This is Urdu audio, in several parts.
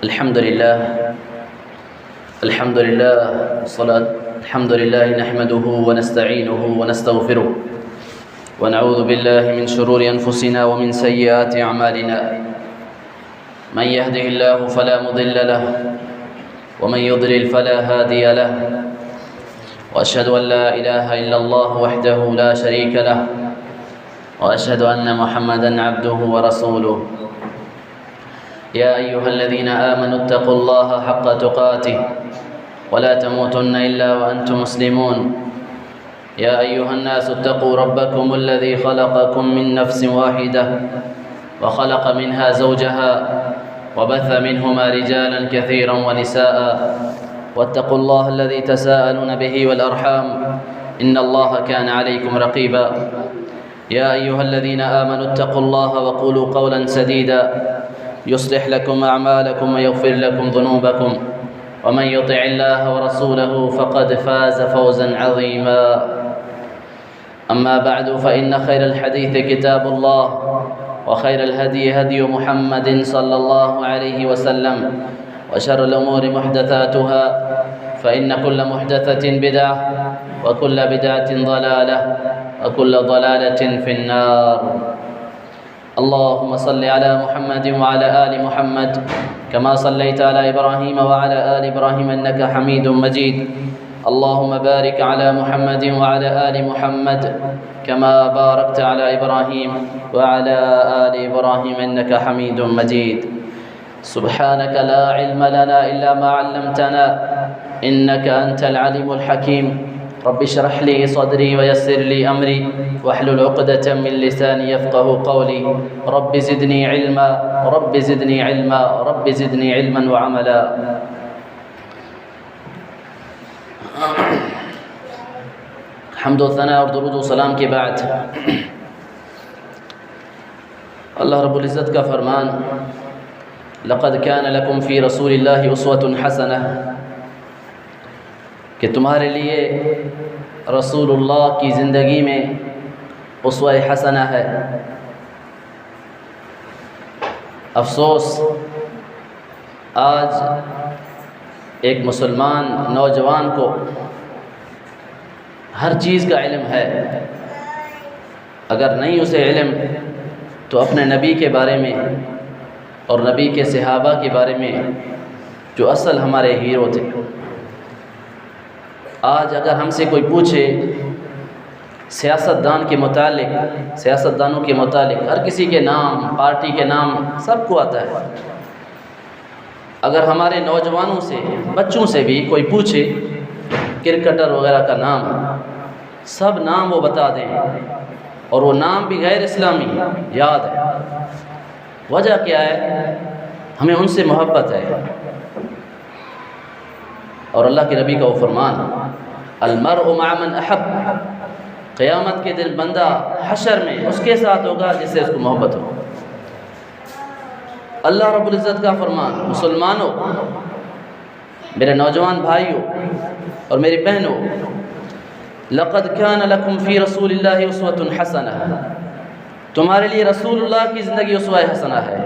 الحمد لله الحمد لله نحمده ونستعينه ونستغفره ونعوذ بالله من شرور أنفسنا ومن سيئات أعمالنا. من يهده الله فلا مضل له ومن يضلل فلا هادي له، وأشهد أن لا إله إلا الله وحده لا شريك له، وأشهد أن محمدًا عبده ورسوله. يا أيها الذين آمنوا اتقوا الله حق تقاته ولا تموتن إلا وأنتم مسلمون. يا أيها الناس اتقوا ربكم الذي خلقكم من نفس واحدة وخلق منها زوجها وبث منهما رجالا كثيرا ونساء، واتقوا الله الذي تساءلون به والأرحام إن الله كان عليكم رقيبا. يا أيها الذين آمنوا اتقوا الله وقولوا قولا سديدا يصلح لكم أعمالكم ويغفر لكم ذنوبكم، ومن يطع الله ورسوله فقد فاز فوزا عظيما. أما بعد، فإن خير الحديث كتاب الله، وخير الهدي هدي محمد صلى الله عليه وسلم، وشر الأمور محدثاتها، فإن كل محدثة بدعة وكل بدعة ضلالة وكل ضلالة في النار. اللهم صل على محمد وعلى آل محمد كما صليت على إبراهيم وعلى آل إبراهيم إنك حميد مجيد. اللهم بارك على محمد وعلى آل محمد كما باركت على إبراهيم وعلى آل إبراهيم إنك حميد مجيد. سبحانك لا علم لنا إلا ما علمتنا إنك أنت العليم الحكيم. رب اشرح لي صدري ويسر لي أمري واحلل عقدة من لساني يفقه قولي. رب زدني علما رب زدني علما رب زدني علما وعملا. حمد و ثنا اور درود و سلام کے بعد اللہ رب العزت کا فرمان، لقد كان لكم في رسول الله أسوة حسنة، کہ تمہارے لیے رسول اللہ کی زندگی میں اسوہ حسنہ ہے. افسوس، آج ایک مسلمان نوجوان کو ہر چیز کا علم ہے، اگر نہیں اسے علم تو اپنے نبی کے بارے میں اور نبی کے صحابہ کے بارے میں جو اصل ہمارے ہیرو تھے. آج اگر ہم سے کوئی پوچھے سیاستدانوں کے متعلق ہر کسی کے نام، پارٹی کے نام سب کو آتا ہے. اگر ہمارے نوجوانوں سے، بچوں سے بھی کوئی پوچھے کرکٹر وغیرہ کا نام، سب نام وہ بتا دیں، اور وہ نام بھی غیر اسلامی یاد ہے. وجہ کیا ہے؟ ہمیں ان سے محبت ہے. اور اللہ کے نبی کا وہ فرمان، المرء مع من احب، قیامت کے دن بندہ حشر میں اس کے ساتھ ہوگا جس سے اس کو محبت ہو. اللہ رب العزت کا فرمان، مسلمانوں، میرے نوجوان بھائیوں اور میری بہنوں، لقد كان لكم في رسول الله اسوة حسنة، تمہارے لیے رسول اللہ کی زندگی اسوہ حسنہ ہے.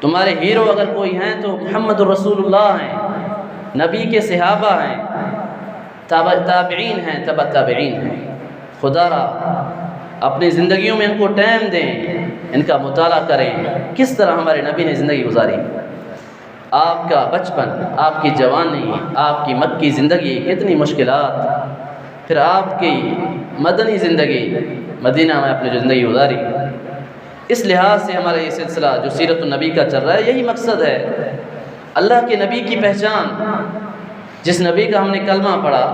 تمہارے ہیرو اگر کوئی ہیں تو محمد الرسول اللہ ہیں، نبی کے صحابہ ہیں، تابعین ہیں، تبع تابعین ہیں. خدا را اپنی زندگیوں میں ان کو ٹائم دیں، ان کا مطالعہ کریں، کس طرح ہمارے نبی نے زندگی گزاری. آپ کا بچپن، آپ کی جوانی، آپ کی مکی زندگی، کتنی مشکلات، پھر آپ کی مدنی زندگی، مدینہ میں اپنی جو زندگی گزاری. اس لحاظ سے ہمارا یہ سلسلہ جو سیرت النبی کا چل رہا ہے، یہی مقصد ہے. اللہ کے نبی کی پہچان، جس نبی کا ہم نے کلمہ پڑھا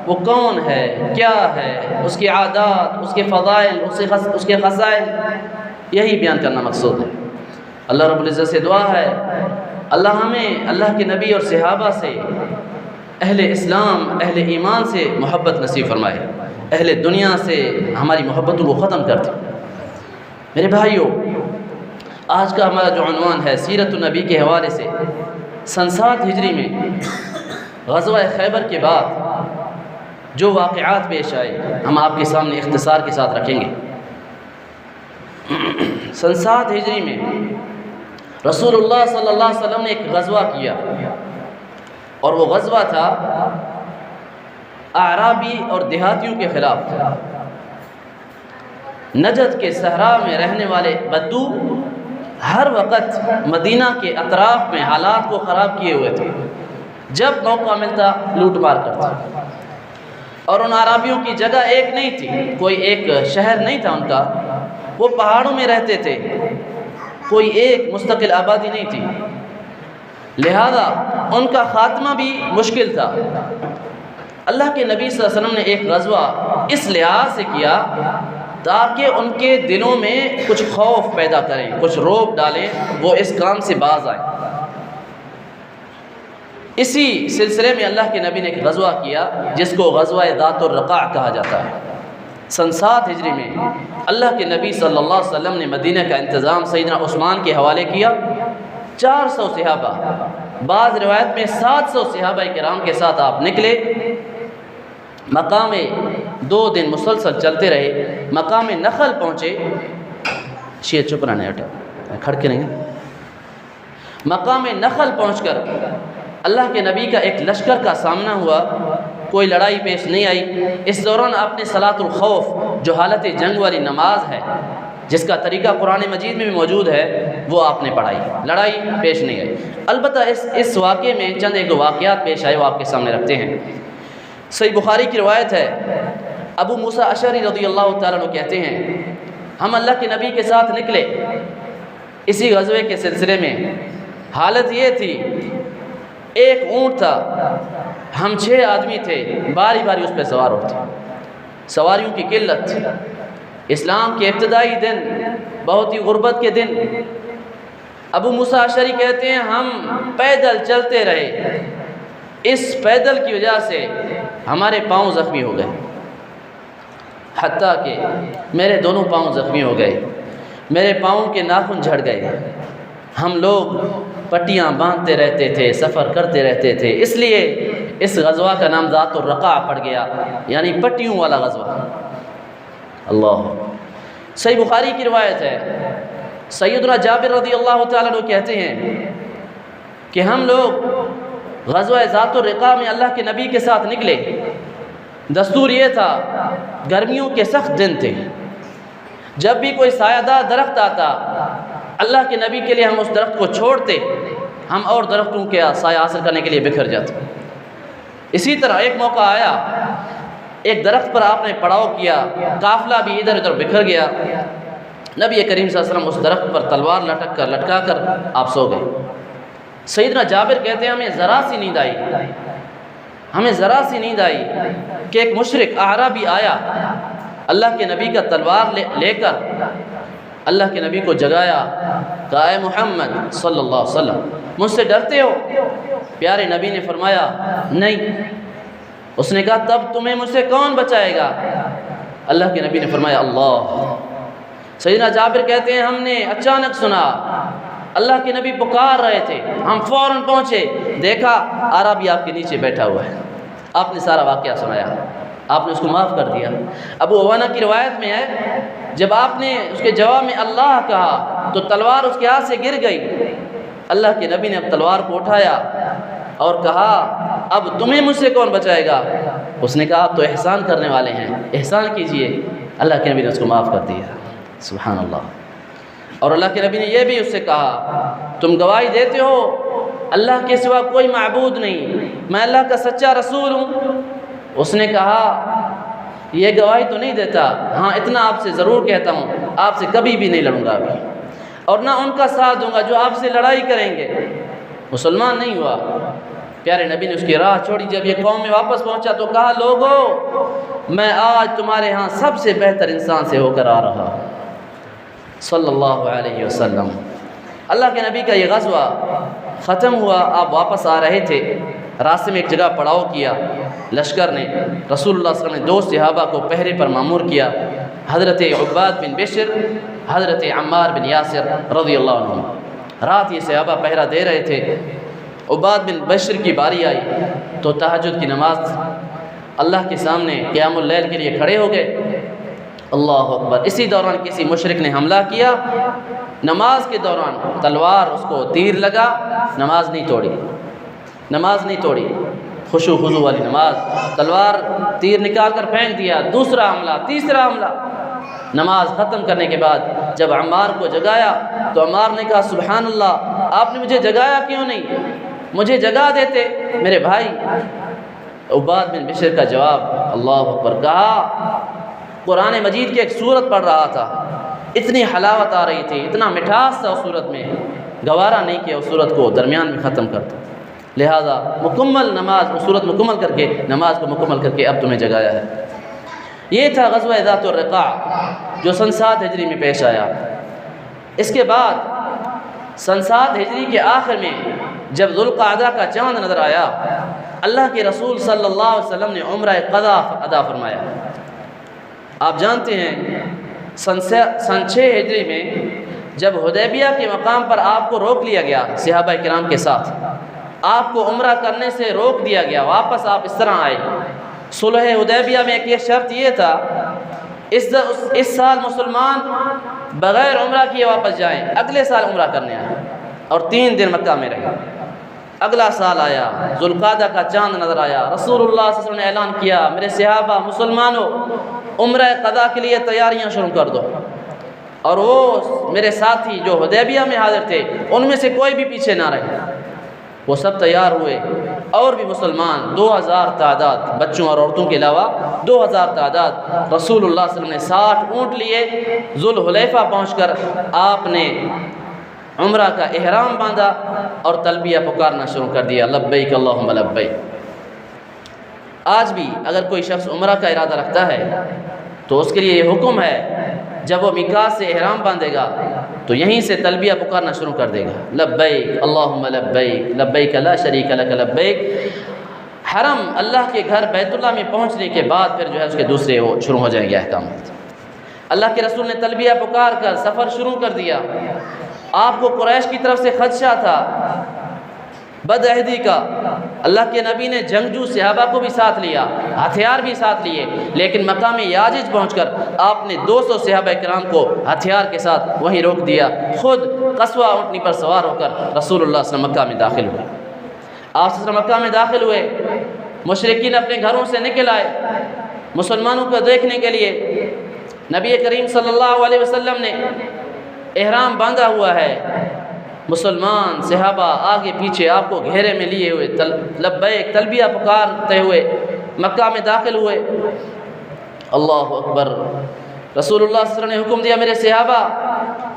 وہ کون ہے، کیا ہے، اس کی عادات، اس کے فضائل، اس کے خصائل، یہی بیان کرنا مقصود ہے. اللہ رب العزت سے دعا ہے اللہ ہمیں اللہ کے نبی اور صحابہ سے، اہل اسلام، اہل ایمان سے محبت نصیب فرمائے، اہل دنیا سے ہماری محبتوں کو ختم کر دے. میرے بھائیوں، آج کا ہمارا جو عنوان ہے سیرت النبی کے حوالے سے، سن 7 ہجری میں غزوہ خیبر کے بعد جو واقعات پیش آئے ہم آپ کے سامنے اختصار کے ساتھ رکھیں گے. سن 7 ہجری میں رسول اللہ صلی اللہ علیہ وسلم نے ایک غزوہ کیا، اور وہ غزوہ تھا اعرابی اور دیہاتیوں کے خلاف۔ نجد کے صحرا میں رہنے والے بدو ہر وقت مدینہ کے اطراف میں حالات کو خراب کیے ہوئے تھے، جب موقع ملتا لوٹ مار کرتے، اور ان اعرابیوں کی جگہ ایک نہیں تھی، کوئی ایک شہر نہیں تھا ان کا، وہ پہاڑوں میں رہتے تھے، کوئی ایک مستقل آبادی نہیں تھی، لہذا ان کا خاتمہ بھی مشکل تھا۔ اللہ کے نبی صلی اللہ علیہ وسلم نے ایک غزوہ اس لحاظ سے کیا تاکہ ان کے دلوں میں کچھ خوف پیدا کریں، کچھ روب ڈالیں، وہ اس کام سے باز آئیں۔ اسی سلسلے میں اللہ کے نبی نے ایک غزوہ کیا جس کو غزوہ ذات الرقاع کہا جاتا ہے۔ سن 7 ہجری میں اللہ کے نبی صلی اللہ علیہ وسلم نے مدینہ کا انتظام سیدنا عثمان کے حوالے کیا۔ 400 صحابہ، بعض روایت میں 700 صحابہ کرام کے ساتھ آپ نکلے۔ مقام 2 دن مسلسل چلتے رہے، مقام نخل پہنچے۔ شیعہ چپ رہنے ہٹے، کھڑکے نہیں۔ مقام نخل پہنچ کر اللہ کے نبی کا ایک لشکر کا سامنا ہوا، کوئی لڑائی پیش نہیں آئی۔ اس دوران آپ نے صلاۃ الخوف، جو حالت جنگ والی نماز ہے جس کا طریقہ قرآن مجید میں بھی موجود ہے، وہ آپ نے پڑھائی، لڑائی پیش نہیں آئی۔ البتہ اس واقعے میں چند ایک دو واقعات پیش آئے، وہ آپ کے سامنے رکھتے ہیں۔ صحیح بخاری کی روایت ہے، ابو موسیٰ اشعری رضی اللہ تعالیٰ عنہ کہتے ہیں، ہم اللہ کے نبی کے ساتھ نکلے اسی غزوے کے سلسلے میں۔ حالت یہ تھی، ایک اونٹ تھا، ہم 6 آدمی تھے، باری باری اس پہ سوار ہوتے، سواریوں کی قلت تھی۔ اسلام کے ابتدائی دن، بہت ہی غربت کے دن۔ ابو موسیٰ اشعری کہتے ہیں ہم پیدل چلتے رہے، اس پیدل کی وجہ سے ہمارے پاؤں زخمی ہو گئے، حتیٰ کہ میرے دونوں پاؤں زخمی ہو گئے، میرے پاؤں کے ناخن جھڑ گئے۔ ہم لوگ پٹیاں باندھتے رہتے تھے، سفر کرتے رہتے تھے، اس لیے اس غزوہ کا نام ذات الرقاع پڑ گیا، یعنی پٹیوں والا غزوہ۔ اللہ، صحیح بخاری کی روایت ہے، سیدنا جابر رضی اللہ تعالیٰ عنہ کہتے ہیں کہ ہم لوگ غزوہ ذات الرقاع میں اللہ کے نبی کے ساتھ نکلے۔ دستور یہ تھا، گرمیوں کے سخت دن تھے، جب بھی کوئی سایہ دار درخت آتا، اللہ کے نبی کے لیے ہم اس درخت کو چھوڑتے، ہم اور درختوں کے سایہ حاصل کرنے کے لیے بکھر جاتے۔ اسی طرح ایک موقع آیا، ایک درخت پر آپ نے پڑاؤ کیا، قافلہ بھی ادھر ادھر بکھر گیا، نبی کریم صلی اللہ علیہ وسلم اس درخت پر تلوار لٹکا کر آپ سو گئے۔ سیدنا جابر کہتے ہیں ہمیں ذرا سی نیند آئی کہ ایک مشرک اعرابی آیا، اللہ کے نبی کا تلوار لے کر اللہ کے نبی کو جگایا، کہا اے محمد صلی اللہ علیہ وسلم، مجھ سے ڈرتے ہو؟ پیارے نبی نے فرمایا نہیں۔ اس نے کہا تب تمہیں مجھ سے کون بچائے گا؟ اللہ کے نبی نے فرمایا اللہ۔ سیدنا جابر کہتے ہیں ہم نے اچانک سنا اللہ کے نبی پکار رہے تھے، ہم فوراً پہنچے، دیکھا عربی آپ کے نیچے بیٹھا ہوا ہے۔ آپ نے سارا واقعہ سنایا، آپ نے اس کو معاف کر دیا۔ ابو عوانہ کی روایت میں ہے، جب آپ نے اس کے جواب میں اللہ کہا تو تلوار اس کے ہاتھ سے گر گئی۔ اللہ کے نبی نے اب تلوار کو اٹھایا اور کہا اب تمہیں مجھ سے کون بچائے گا؟ اس نے کہا آپ تو احسان کرنے والے ہیں، احسان کیجئے۔ اللہ کے نبی نے اس کو معاف کر دیا، سبحان اللہ۔ اور اللہ کے نبی نے یہ بھی اس سے کہا تم گواہی دیتے ہو اللہ کے سوا کوئی معبود نہیں، میں اللہ کا سچا رسول ہوں؟ اس نے کہا یہ گواہی تو نہیں دیتا، ہاں اتنا آپ سے ضرور کہتا ہوں آپ سے کبھی بھی نہیں لڑوں گا ابھی، اور نہ ان کا ساتھ دوں گا جو آپ سے لڑائی کریں گے۔ مسلمان نہیں ہوا۔ پیارے نبی نے اس کی راہ چھوڑی۔ جب یہ قوم میں واپس پہنچا تو کہا لوگو میں آج تمہارے ہاں سب سے بہتر انسان سے ہو کر آ رہا ہوں، صلی اللہ علیہ وسلم۔ اللہ کے نبی کا یہ غزوہ ختم ہوا، آپ واپس آ رہے تھے، راستے میں ایک جگہ پڑاؤ کیا لشکر نے۔ رسول اللہ صلی اللہ علیہ وسلم نے 2 صحابہ کو پہرے پر مامور کیا، حضرت عباد بن بشر، حضرت عمار بن یاسر رضی اللہ عنہ۔ رات یہ صحابہ پہرا دے رہے تھے۔ عباد بن بشر کی باری آئی تو تہجد کی نماز اللہ کے سامنے قیام اللیل کے لیے کھڑے ہو گئے۔ اللہ اکبر۔ اسی دوران کسی مشرک نے حملہ کیا نماز کے دوران تلوار اس کو تیر لگا، نماز نہیں توڑی، خشوع خضوع والی نماز، تلوار تیر نکال کر پھینک دیا، دوسرا حملہ، تیسرا حملہ، نماز ختم کرنے کے بعد جب عمار کو جگایا تو عمار نے کہا سبحان اللہ، آپ نے مجھے جگایا کیوں نہیں، مجھے جگا دیتے میرے بھائی۔ عباد بن بشر کا جواب، اللہ اکبر، کہا قرآن مجید کی ایک سورت پڑھ رہا تھا، اتنی حلاوت آ رہی تھی، اتنا مٹھاس تھا اس سورت میں، گوارا نہیں کیا اس سورت کو درمیان میں ختم کر دو، لہذا مکمل نماز، وہ سورت مکمل کر کے نماز کو مکمل کر کے اب تمہیں جگایا ہے۔ یہ تھا غزوہ ذات الرقاع جو سن 7 ہجری میں پیش آیا۔ اس کے بعد سن 7 ہجری کے آخر میں جب ذوالقعدہ کا چاند نظر آیا، اللہ کے رسول صلی اللہ علیہ وسلم نے عمرہ قضا ادا فرمایا۔ آپ جانتے ہیں سن 6 ہجری میں جب حدیبیہ کے مقام پر آپ کو روک لیا گیا صحابہ کرام کے ساتھ، آپ کو عمرہ کرنے سے روک دیا گیا، واپس آپ اس طرح آئے۔ صلح حدیبیہ میں ایک شرط یہ تھا اس سال مسلمان بغیر عمرہ کیے واپس جائیں، اگلے سال عمرہ کرنے آئے، اور 3 دن مکہ میں رہے۔ اگلا سال آیا، ذوالقعدہ کا چاند نظر آیا، رسول اللہ صلی اللہ علیہ وسلم نے اعلان کیا میرے صحابہ مسلمانوں عمرہ قضا کے لیے تیاریاں شروع کر دو، اور وہ میرے ساتھی جو حدیبیہ میں حاضر تھے ان میں سے کوئی بھی پیچھے نہ رہے، وہ سب تیار ہوئے، اور بھی مسلمان 2000 تعداد، بچوں اور عورتوں کے علاوہ 2000 تعداد، رسول اللہ صلی اللہ علیہ وسلم نے 60 اونٹ لیے، ذوالحلیفہ پہنچ کر آپ نے عمرہ کا احرام باندھا اور تلبیہ پکارنا شروع کر دیا، لبیک اللہم لبیک۔ آج بھی اگر کوئی شخص عمرہ کا ارادہ رکھتا ہے تو اس کے لیے یہ حکم ہے جب وہ میقات سے احرام باندھے گا تو یہیں سے تلبیہ پکارنا شروع کر دے گا، لبیک اللہم لبیک، لبیک لا شریک لک لبیک۔ حرم اللہ کے گھر بیت اللہ میں پہنچنے کے بعد پھر جو ہے اس کے دوسرے وہ شروع ہو جائیں گے احکامات۔ اللہ کے رسول نے تلبیہ پکار کر سفر شروع کر دیا۔ آپ کو قریش کی طرف سے خدشہ تھا بدعہدی کا، اللہ کے نبی نے جنگجو صحابہ کو بھی ساتھ لیا، ہتھیار بھی ساتھ لیے، لیکن مقام یاجج پہنچ کر آپ نے 200 صحابہ کرام کو ہتھیار کے ساتھ وہیں روک دیا، خود قصوہ اونٹنی پر سوار ہو کر رسول اللہ صلی اللہ علیہ وسلم مکہ میں داخل ہوئے۔ آپ صلی اللہ علیہ وسلم مکہ میں داخل ہوئے، مشرکین اپنے گھروں سے نکل آئے مسلمانوں کو دیکھنے کے لیے۔ نبی کریم صلی اللہ علیہ وسلم نے احرام باندھا ہوا ہے، مسلمان صحابہ آگے پیچھے آپ کو گھیرے میں لیے ہوئے لبیک تلبیہ پکارتے ہوئے مکہ میں داخل ہوئے۔ اللہ اکبر، رسول اللہ صلی اللہ علیہ وسلم نے حکم دیا میرے صحابہ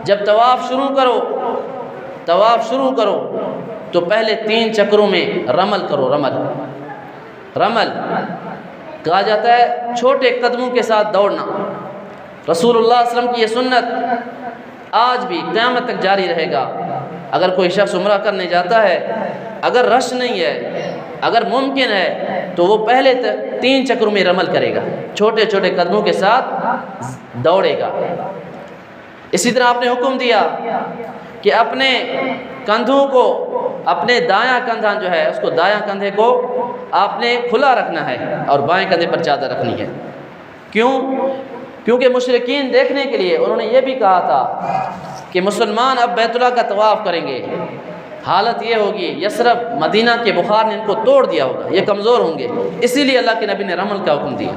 جب طواف شروع کرو تو پہلے 3 چکروں میں رمل کرو۔ رمل کہا جاتا ہے چھوٹے قدموں کے ساتھ دوڑنا۔ رسول اللہ صلی اللہ علیہ وسلم کی یہ سنت آج بھی قیامت تک جاری رہے گا۔ اگر کوئی شخص عمرہ کرنے جاتا ہے، اگر رش نہیں ہے، اگر ممکن ہے تو وہ پہلے 3 چکروں میں رمل کرے گا، چھوٹے چھوٹے قدموں کے ساتھ دوڑے گا۔ اسی طرح آپ نے حکم دیا کہ اپنے کندھوں کو، اپنے دایاں کندھا جو ہے اس کو، دایاں کندھے کو آپ نے کھلا رکھنا ہے اور بائیں کندھے پر چادر رکھنی ہے۔ کیونکہ مشرکین دیکھنے کے لیے انہوں نے یہ بھی کہا تھا کہ مسلمان اب بیت اللہ کا طواف کریں گے، حالت یہ ہوگی یثرب مدینہ کے بخار نے ان کو توڑ دیا ہوگا، یہ کمزور ہوں گے، اسی لیے اللہ کے نبی نے رمل کا حکم دیا۔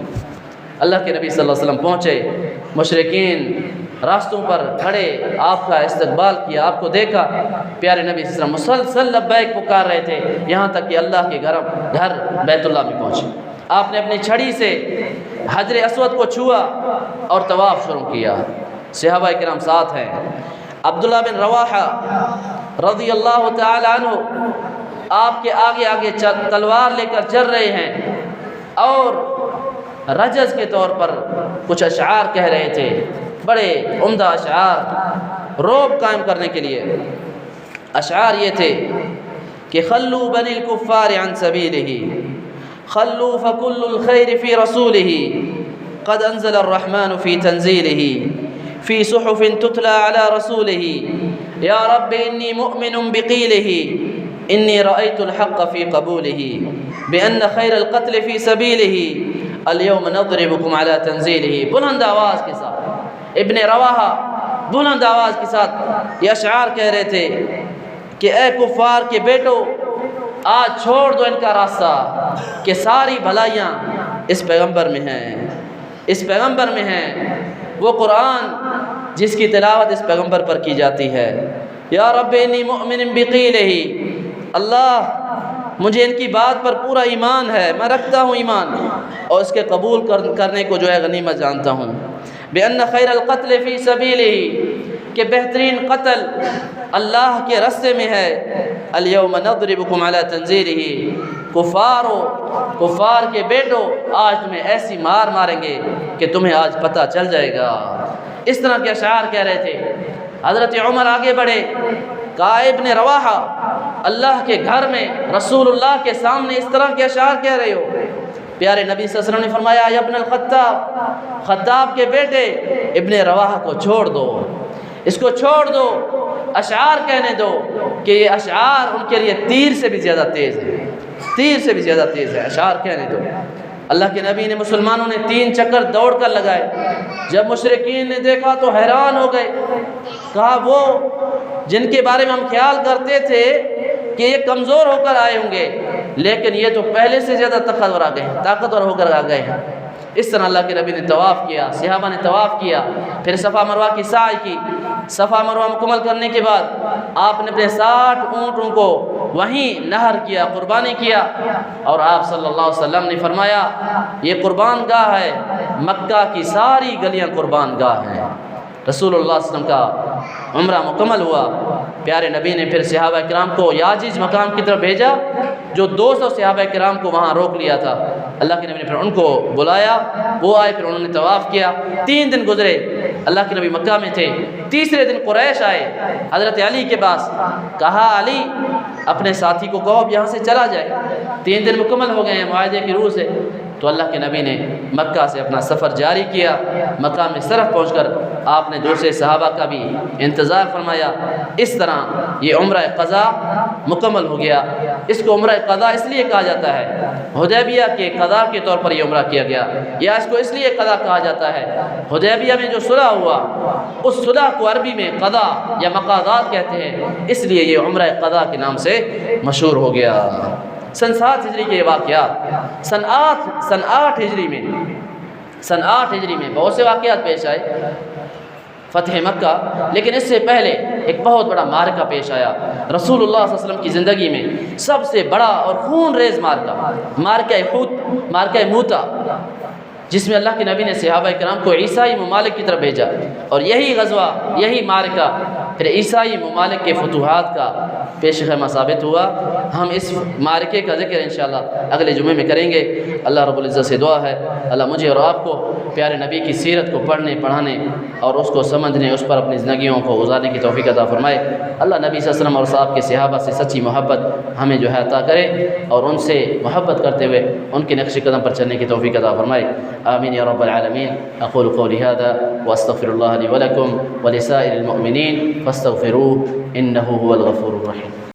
اللہ کے نبی صلی اللہ علیہ وسلم پہنچے، مشرکین راستوں پر کھڑے آپ کا استقبال کیا، آپ کو دیکھا، پیارے نبی صلی اللہ علیہ وسلم مسلسل لبیک پکار رہے تھے، یہاں تک کہ اللہ کے گھر بیت اللہ میں پہنچے۔ آپ نے اپنی چھڑی سے حجر اسود کو چھوا اور طواف شروع کیا۔ صحابہ کرام ساتھ ہیں، عبداللہ بن رواحہ رضی اللہ تعالی عنہ آپ کے آگے آگے تلوار لے کر چل رہے ہیں اور رجز کے طور پر کچھ اشعار کہہ رہے تھے، بڑے عمدہ اشعار رعب قائم کرنے کے لیے۔ اشعار یہ تھے کہ خلو بنی الکفار عن سبیلہ، خلو فکل الخیر فی رسولہ، قد انزل الرحمن فی تنزیلہ، فی صحف تتلی علی رسولہ، یا رب انی مؤمن بقیلہ، انی رأیت الحق فی قبولہ، بأن خیر القتل فی سبیلہ، اليوم نضربکم علی تنزیلہ۔ بلند آواز کے ساتھ ابن رواحہ بلند آواز کے ساتھ یہ اشعار کہہ رہے تھے کہ اے کفار کے بیٹو، آج چھوڑ دو ان کا راستہ، کہ ساری بھلائیاں اس پیغمبر میں ہیں، اس پیغمبر میں ہیں، وہ قرآن جس کی تلاوت اس پیغمبر پر کی جاتی ہے۔ یا رب انی مؤمن بقیلہ، اللہ مجھے ان کی بات پر پورا ایمان ہے، میں رکھتا ہوں ایمان، اور اس کے قبول کرنے کو جو ہے غنیمت جانتا ہوں۔ بأن خیر القتل فی سبیلہ، کہ بہترین قتل اللہ کے راستے میں ہے۔ الیوم نضربکم علی تنزیلہ، کفار کے بیٹو آج تمہیں ایسی مار ماریں گے کہ تمہیں آج پتہ چل جائے گا۔ اس طرح کے اشعار کہہ رہے تھے۔ حضرت عمر آگے بڑھے، کہا ابن رواحہ، اللہ کے گھر میں رسول اللہ کے سامنے اس طرح کے اشعار کہہ رہے ہو؟ پیارے نبی صلی اللہ علیہ وسلم نے فرمایا یا ابن الخطاب، خطاب کے بیٹے ابن رواحہ کو چھوڑ دو، اس کو چھوڑ دو، اشعار کہنے دو، کہ یہ اشعار ان کے لیے تیر سے بھی زیادہ تیز ہے، تیر سے بھی زیادہ تیز ہے، اشعار کہنے دو۔ اللہ کے نبی نے مسلمانوں نے 3 چکر دوڑ کر لگائے، جب مشرکین نے دیکھا تو حیران ہو گئے، کہا وہ جن کے بارے میں ہم خیال کرتے تھے کہ یہ کمزور ہو کر آئے ہوں گے، لیکن یہ تو پہلے سے زیادہ طاقتور ہو کر آ گئے ہیں۔ اس طرح اللہ کے نبی نے طواف کیا، صحابہ نے طواف کیا، پھر صفا مروہ کی سعی کی۔ صفا مروہ مکمل کرنے کے بعد آپ نے اپنے 60 اونٹوں کو وہیں نہر کیا، قربانی کیا، اور آپ صلی اللہ علیہ وسلم نے فرمایا یہ قربان گاہ ہے، مکہ کی ساری گلیاں قربان گاہ ہیں۔ رسول اللہ صلی اللہ علیہ وسلم کا عمرہ مکمل ہوا۔ پیارے نبی نے پھر صحابہ کرام کو یاجج مقام کی طرف بھیجا، جو 200 صحابہ کرام کو وہاں روک لیا تھا۔ اللہ کے نبی نے پھر ان کو بلایا، وہ آئے، پھر انہوں نے طواف کیا۔ 3 دن گزرے، اللہ کے نبی مکہ میں تھے۔ تیسرے دن قریش آئے حضرت علی کے پاس، کہا علی اپنے ساتھی کو کہو اب یہاں سے چلا جائے، 3 دن مکمل ہو گئے ہیں معاہدے کی روح سے۔ تو اللہ کے نبی نے مکہ سے اپنا سفر جاری کیا۔ مکہ میں صرف پہنچ کر آپ نے دوسرے صحابہ کا بھی انتظار فرمایا۔ اس طرح یہ عمرہ قضا مکمل ہو گیا۔ اس کو عمرہ قضا اس لیے کہا جاتا ہے، حدیبیہ کے قضا کے طور پر یہ عمرہ کیا گیا، یا اس کو اس لیے قضا کہا جاتا ہے، حدیبیہ میں جو صلح ہوا اس صلح کو عربی میں قضا یا مقاضات کہتے ہیں، اس لیے یہ عمرہ قضا کے نام سے مشہور ہو گیا۔ سن 7 ہجری کے واقعات، سن 8 ہجری میں بہت سے واقعات پیش آئے فتح مکہ، لیکن اس سے پہلے ایک بہت بڑا معرکہ پیش آیا رسول اللہ صلی اللہ علیہ وسلم کی زندگی میں، سب سے بڑا اور خون ریز معرکہ موتا، جس میں اللہ کے نبی نے صحابہ کرام کو عیسائی ممالک کی طرف بھیجا، اور یہی غزوہ، یہی معرکہ پھر عیسائی ممالک کے فتوحات کا پیش خیمہ ثابت ہوا۔ ہم اس معرکے کا ذکر انشاءاللہ اگلے جمعے میں کریں گے۔ اللہ رب العزت سے دعا ہے اللہ مجھے اور آپ کو پیارے نبی کی سیرت کو پڑھنے، پڑھانے اور اس کو سمجھنے، اس پر اپنی زندگیوں کو گزارنے کی توفیق عطا فرمائے۔ اللہ نبی صلی اللہ علیہ وسلم اور صاحب کے صحابہ سے سچی محبت ہمیں جو ہے عطا کرے، اور ان سے محبت کرتے ہوئے ان کے نقش قدم پر چلنے کی توفیق عطا فرمائے۔ آمین یا رب العالمین۔ اقول قولی هذا واستغفر الله لي ولكم ولسائر المؤمنين فاستغفروه انه هو الغفور الرحيم۔